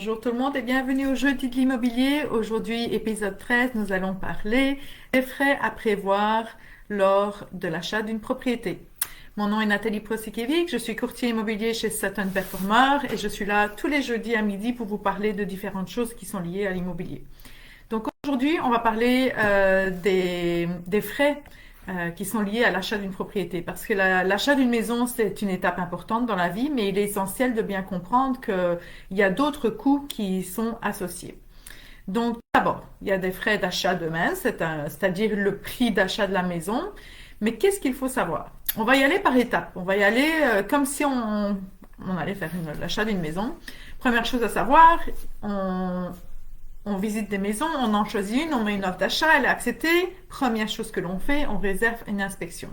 Bonjour tout le monde et bienvenue au Jeudi de l'immobilier. Aujourd'hui, épisode 13, nous allons parler des frais à prévoir lors de l'achat d'une propriété. Mon nom est Nathalie Prosikevich, je suis courtier immobilier chez Sutton Performer et je suis là tous les jeudis à midi pour vous parler de différentes choses qui sont liées à l'immobilier. Donc aujourd'hui, on va parler des frais qui sont liés à l'achat d'une propriété. Parce que l'achat d'une maison, c'est une étape importante dans la vie, mais il est essentiel de bien comprendre qu'il y a d'autres coûts qui sont associés. Donc d'abord, il y a des frais d'achat de main, c'est-à-dire le prix d'achat de la maison. Mais qu'est-ce qu'il faut savoir? On va y aller par étapes. On va y aller comme si on allait faire l'achat d'une maison. Première chose à savoir, on visite des maisons, on en choisit une, on met une offre d'achat, elle est acceptée. Première chose que l'on fait, on réserve une inspection.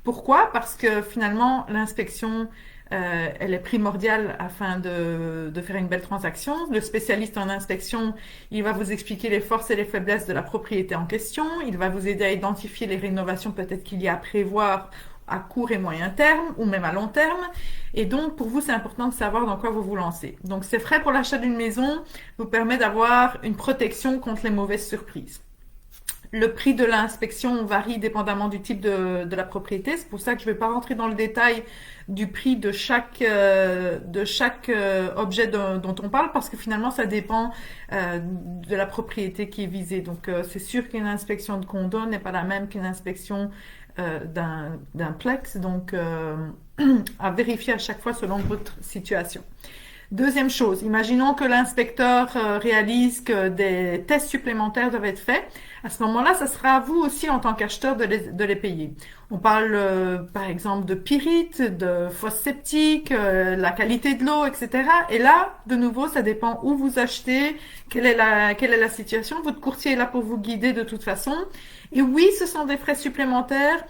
Pourquoi? Parce que finalement, l'inspection, elle est primordiale afin de faire une belle transaction. Le spécialiste en inspection, il va vous expliquer les forces et les faiblesses de la propriété en question. Il va vous aider à identifier les rénovations peut-être qu'il y a à prévoir à court et moyen terme ou même à long terme. Et donc, pour vous, c'est important de savoir dans quoi vous vous lancez. Donc, ces frais pour l'achat d'une maison vous permet d'avoir une protection contre les mauvaises surprises. Le prix de l'inspection varie dépendamment du type de la propriété. C'est pour ça que je ne vais pas rentrer dans le détail du prix de chaque objet dont on parle parce que finalement, ça dépend de la propriété qui est visée. Donc, c'est sûr qu'une inspection de condo n'est pas la même qu'une inspection d'un plex. Donc, à vérifier à chaque fois selon votre situation. Deuxième chose, imaginons que l'inspecteur réalise que des tests supplémentaires doivent être faits. À ce moment-là, ça sera à vous aussi en tant qu'acheteur de les payer. On parle par exemple de pyrite, de fosse septique, la qualité de l'eau, etc. Et là, de nouveau, ça dépend où vous achetez, quelle est la situation. Votre courtier est là pour vous guider de toute façon. Et oui, ce sont des frais supplémentaires.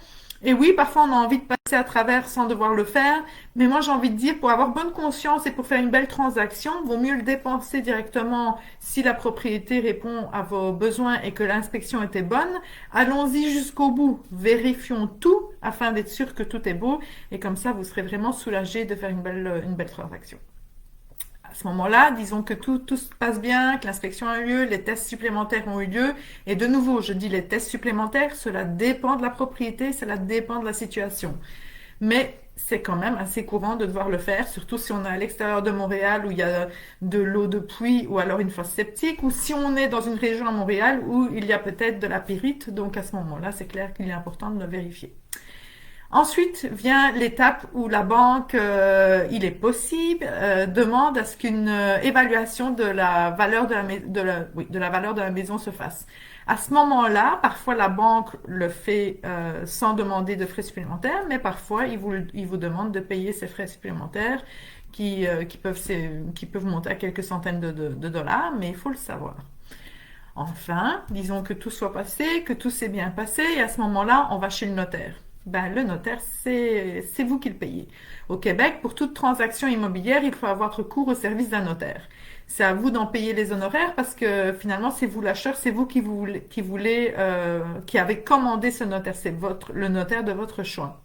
Et oui, parfois on a envie de passer à travers sans devoir le faire, mais moi j'ai envie de dire pour avoir bonne conscience et pour faire une belle transaction, vaut mieux le dépenser directement si la propriété répond à vos besoins et que l'inspection était bonne. Allons-y jusqu'au bout, vérifions tout afin d'être sûr que tout est beau et comme ça vous serez vraiment soulagé de faire une belle transaction. À ce moment-là, disons que tout se passe bien, que l'inspection a eu lieu, les tests supplémentaires ont eu lieu. Et de nouveau, je dis les tests supplémentaires, cela dépend de la propriété, cela dépend de la situation. Mais c'est quand même assez courant de devoir le faire, surtout si on est à l'extérieur de Montréal où il y a de l'eau de pluie ou alors une fosse septique, ou si on est dans une région à Montréal où il y a peut-être de la pyrite. Donc à ce moment-là, c'est clair qu'il est important de le vérifier. Ensuite vient l'étape où la banque, il est possible, demande à ce qu'une évaluation de la valeur de la valeur de la maison se fasse. À ce moment-là, parfois la banque le fait sans demander de frais supplémentaires, mais parfois il vous demande de payer ces frais supplémentaires qui peuvent monter à quelques centaines de dollars, mais il faut le savoir. Enfin, disons que tout soit passé, que tout s'est bien passé, et à ce moment-là, on va chez le notaire. Le notaire, c'est vous qui le payez. Au Québec, pour toute transaction immobilière, il faut avoir recours au service d'un notaire. C'est à vous d'en payer les honoraires parce que finalement, c'est vous l'acheteur, c'est vous qui avez commandé ce notaire. C'est le notaire de votre choix.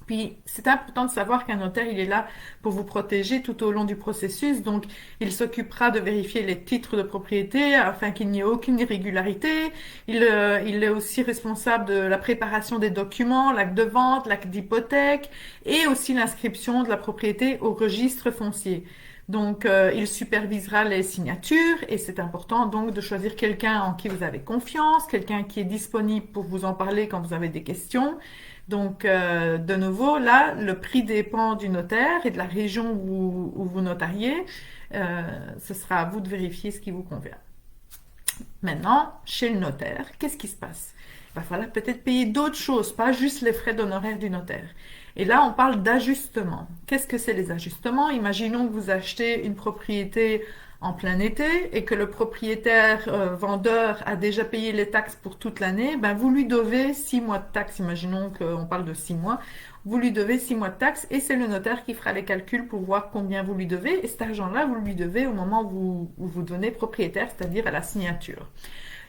Puis, c'est important de savoir qu'un notaire, il est là pour vous protéger tout au long du processus. Donc, il s'occupera de vérifier les titres de propriété afin qu'il n'y ait aucune irrégularité. Il est aussi responsable de la préparation des documents, l'acte de vente, l'acte d'hypothèque et aussi l'inscription de la propriété au registre foncier. Donc, il supervisera les signatures et c'est important donc de choisir quelqu'un en qui vous avez confiance, quelqu'un qui est disponible pour vous en parler quand vous avez des questions. Donc, de nouveau, là, le prix dépend du notaire et de la région où vous notariez. Ce sera à vous de vérifier ce qui vous convient. Maintenant, chez le notaire, qu'est-ce qui se passe? Il va falloir peut-être payer d'autres choses, pas juste les frais d'honoraires du notaire. Et là, on parle d'ajustement. Qu'est-ce que c'est les ajustements? Imaginons que vous achetez une propriété en plein été et que le propriétaire vendeur a déjà payé les taxes pour toute l'année, vous lui devez 6 mois de taxes. Imaginons qu'on parle de 6 mois. Vous lui devez 6 mois de taxes et c'est le notaire qui fera les calculs pour voir combien vous lui devez. Et cet argent-là, vous lui devez au moment où vous devenez propriétaire, c'est-à-dire à la signature.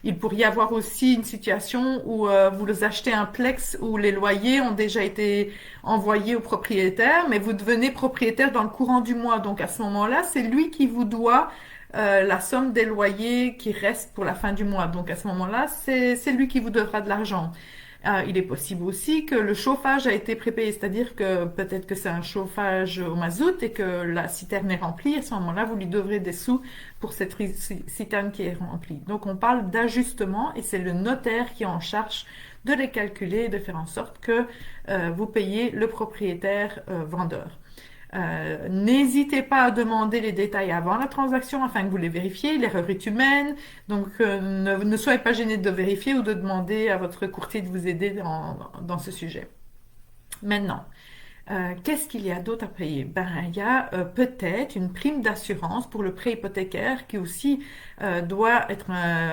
Il pourrait y avoir aussi une situation où vous achetez un plex où les loyers ont déjà été envoyés au propriétaire, mais vous devenez propriétaire dans le courant du mois. Donc à ce moment-là, c'est lui qui vous doit la somme des loyers qui reste pour la fin du mois. Donc à ce moment-là, c'est lui qui vous devra de l'argent. Il est possible aussi que le chauffage a été prépayé, c'est-à-dire que peut-être que c'est un chauffage au mazout et que la citerne est remplie. À ce moment-là, vous lui devrez des sous pour cette citerne qui est remplie. Donc on parle d'ajustement et c'est le notaire qui est en charge de les calculer et de faire en sorte que vous payez le propriétaire vendeur. N'hésitez pas à demander les détails avant la transaction afin que vous les vérifiez. L'erreur est humaine, donc ne soyez pas gêné de vérifier ou de demander à votre courtier de vous aider dans ce sujet. Maintenant, qu'est-ce qu'il y a d'autre à payer? Il y a peut-être une prime d'assurance pour le prêt hypothécaire qui aussi doit être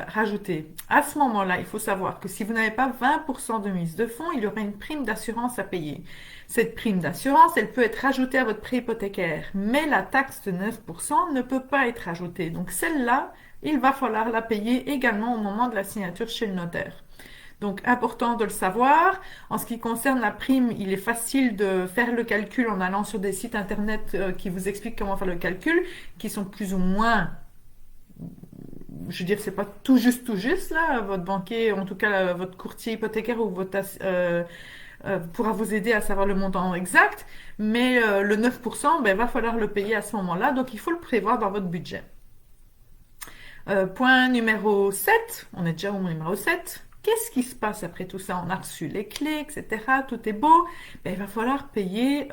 rajoutée. À ce moment-là, il faut savoir que si vous n'avez pas 20% de mise de fonds, il y aura une prime d'assurance à payer. Cette prime d'assurance, elle peut être rajoutée à votre prêt hypothécaire, mais la taxe de 9% ne peut pas être rajoutée. Donc celle-là, il va falloir la payer également au moment de la signature chez le notaire. Donc, important de le savoir. En ce qui concerne la prime, il est facile de faire le calcul en allant sur des sites internet qui vous expliquent comment faire le calcul, qui sont plus ou moins, je veux dire, c'est pas tout juste là. Votre banquier, en tout cas votre courtier hypothécaire ou votre pourra vous aider à savoir le montant exact, mais le 9%, va falloir le payer à ce moment-là, donc il faut le prévoir dans votre budget. Point numéro 7, on est déjà au numéro 7. Qu'est-ce qui se passe après tout ça? On a reçu les clés, etc. Tout est beau. Il va falloir payer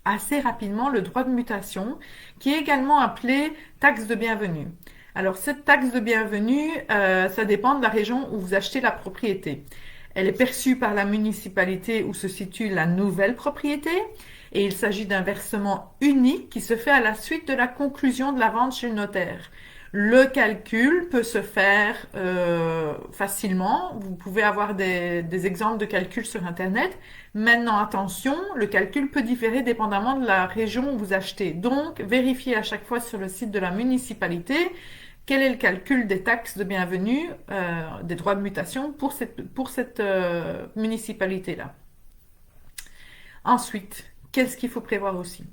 assez rapidement le droit de mutation, qui est également appelé taxe de bienvenue. Alors, cette taxe de bienvenue, ça dépend de la région où vous achetez la propriété. Elle est perçue par la municipalité où se situe la nouvelle propriété et il s'agit d'un versement unique qui se fait à la suite de la conclusion de la vente chez le notaire. Le calcul peut se faire facilement. Vous pouvez avoir des exemples de calcul sur Internet. Maintenant, attention, le calcul peut différer dépendamment de la région où vous achetez. Donc, vérifiez à chaque fois sur le site de la municipalité quel est le calcul des taxes de bienvenue, des droits de mutation pour cette municipalité-là. Ensuite, qu'est-ce qu'il faut prévoir aussi?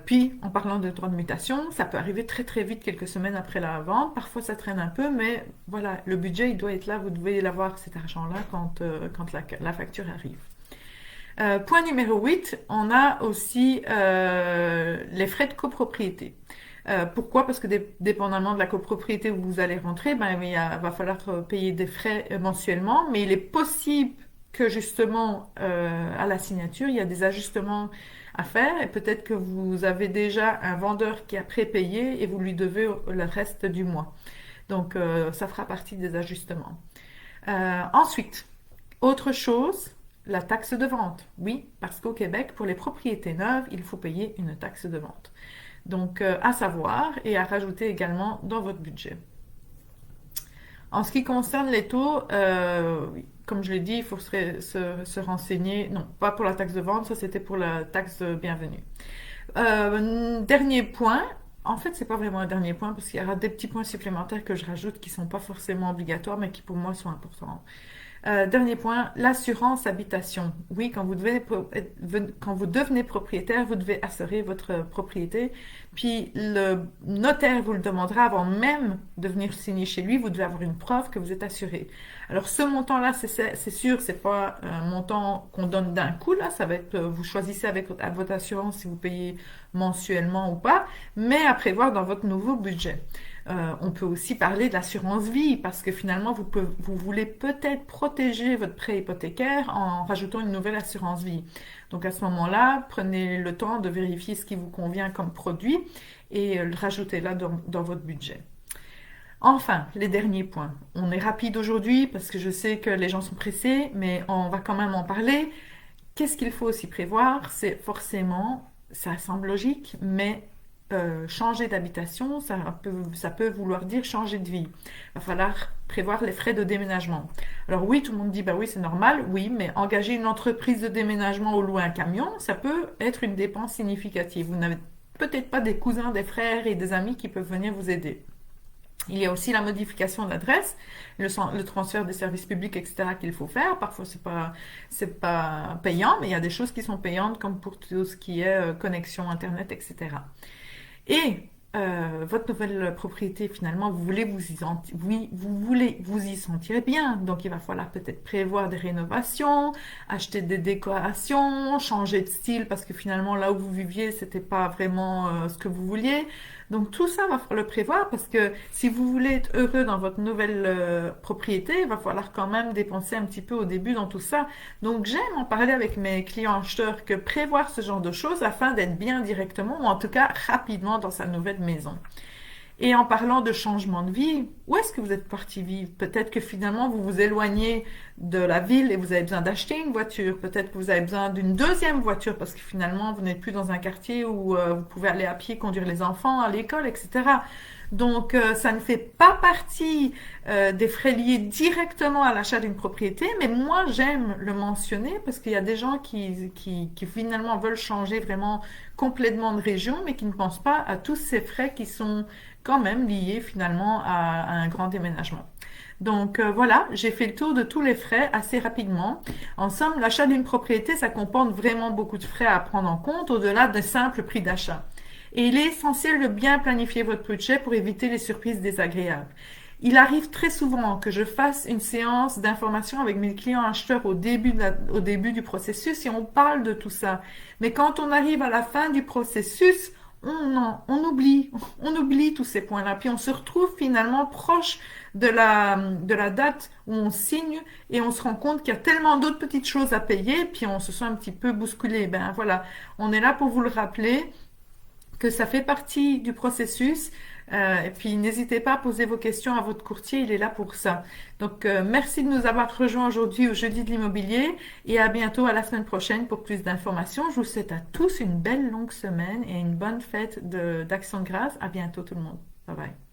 Puis, en parlant de droits de mutation, ça peut arriver très très vite, quelques semaines après la vente. Parfois, ça traîne un peu, mais voilà, le budget, il doit être là. Vous devez l'avoir, cet argent-là, quand la facture arrive. Point numéro 8, on a aussi les frais de copropriété. Pourquoi? Parce que dépendamment de la copropriété où vous allez rentrer, il va falloir payer des frais mensuellement, mais il est possible que justement à la signature, il y a des ajustements à faire et peut-être que vous avez déjà un vendeur qui a prépayé et vous lui devez le reste du mois. Donc ça fera partie des ajustements. Ensuite, autre chose, la taxe de vente. Oui, parce qu'au Québec, pour les propriétés neuves, il faut payer une taxe de vente. Donc, à savoir et à rajouter également dans votre budget. En ce qui concerne les taux, comme je l'ai dit, il faut se renseigner. Non, pas pour la taxe de vente, ça c'était pour la taxe de bienvenue. Dernier point. En fait, c'est pas vraiment un dernier point parce qu'il y aura des petits points supplémentaires que je rajoute qui sont pas forcément obligatoires, mais qui pour moi sont importants. Dernier point, l'assurance habitation. Oui, quand vous devenez propriétaire, vous devez assurer votre propriété. Puis le notaire vous le demandera avant même de venir signer chez lui. Vous devez avoir une preuve que vous êtes assuré. Alors ce montant-là, c'est sûr, c'est pas un montant qu'on donne d'un coup. Là, ça va être, vous choisissez avec votre assurance si vous payez mensuellement ou pas, mais à prévoir dans votre nouveau budget. On peut aussi parler de l'assurance vie parce que finalement vous voulez peut-être protéger votre prêt hypothécaire en rajoutant une nouvelle assurance vie. Donc à ce moment-là, prenez le temps de vérifier ce qui vous convient comme produit et rajoutez-la dans votre budget. Enfin, les derniers points. On est rapide aujourd'hui parce que je sais que les gens sont pressés, mais on va quand même en parler. Qu'est-ce qu'il faut aussi prévoir? C'est forcément, ça semble logique, mais changer d'habitation, ça peut vouloir dire changer de vie. Il va falloir prévoir les frais de déménagement. Alors oui, tout le monde dit, oui, c'est normal, oui, mais engager une entreprise de déménagement ou louer un camion, ça peut être une dépense significative. Vous n'avez peut-être pas des cousins, des frères et des amis qui peuvent venir vous aider. Il y a aussi la modification de l'adresse, le transfert des services publics, etc. qu'il faut faire. Parfois, c'est pas payant, mais il y a des choses qui sont payantes, comme pour tout ce qui est connexion Internet, etc. Et votre nouvelle propriété, finalement, vous voulez oui, vous voulez vous y sentir bien. Donc, il va falloir peut-être prévoir des rénovations, acheter des décorations, changer de style parce que finalement, là où vous viviez, c'était pas vraiment ce que vous vouliez. Donc, tout ça, va falloir le prévoir parce que si vous voulez être heureux dans votre nouvelle propriété, il va falloir quand même dépenser un petit peu au début dans tout ça. Donc, j'aime en parler avec mes clients acheteurs que prévoir ce genre de choses afin d'être bien directement ou en tout cas rapidement dans sa nouvelle maison. Et en parlant de changement de vie, où est-ce que vous êtes parti vivre? Peut-être que finalement vous vous éloignez de la ville et vous avez besoin d'acheter une voiture. Peut-être que vous avez besoin d'une deuxième voiture parce que finalement vous n'êtes plus dans un quartier où vous pouvez aller à pied, conduire les enfants à l'école, etc. Donc ça ne fait pas partie des frais liés directement à l'achat d'une propriété, mais moi j'aime le mentionner parce qu'il y a des gens qui finalement veulent changer vraiment complètement de région, mais qui ne pensent pas à tous ces frais qui sont quand même liés finalement à un grand déménagement. Donc voilà, j'ai fait le tour de tous les frais assez rapidement. En somme, l'achat d'une propriété, ça comporte vraiment beaucoup de frais à prendre en compte au-delà d'un simple prix d'achat. Et il est essentiel de bien planifier votre budget pour éviter les surprises désagréables. Il arrive très souvent que je fasse une séance d'information avec mes clients acheteurs au début du processus et on parle de tout ça. Mais quand on arrive à la fin du processus, on oublie tous ces points-là. Puis on se retrouve finalement proche de la date où on signe et on se rend compte qu'il y a tellement d'autres petites choses à payer, puis on se sent un petit peu bousculé. Ben voilà, on est là pour vous le rappeler que ça fait partie du processus. Et puis n'hésitez pas à poser vos questions à votre courtier, il est là pour ça. Donc merci de nous avoir rejoints aujourd'hui au Jeudi de l'immobilier et à bientôt à la semaine prochaine pour plus d'informations. Je vous souhaite à tous une belle longue semaine et une bonne fête d'Action de Grâce. À bientôt tout le monde. Bye bye.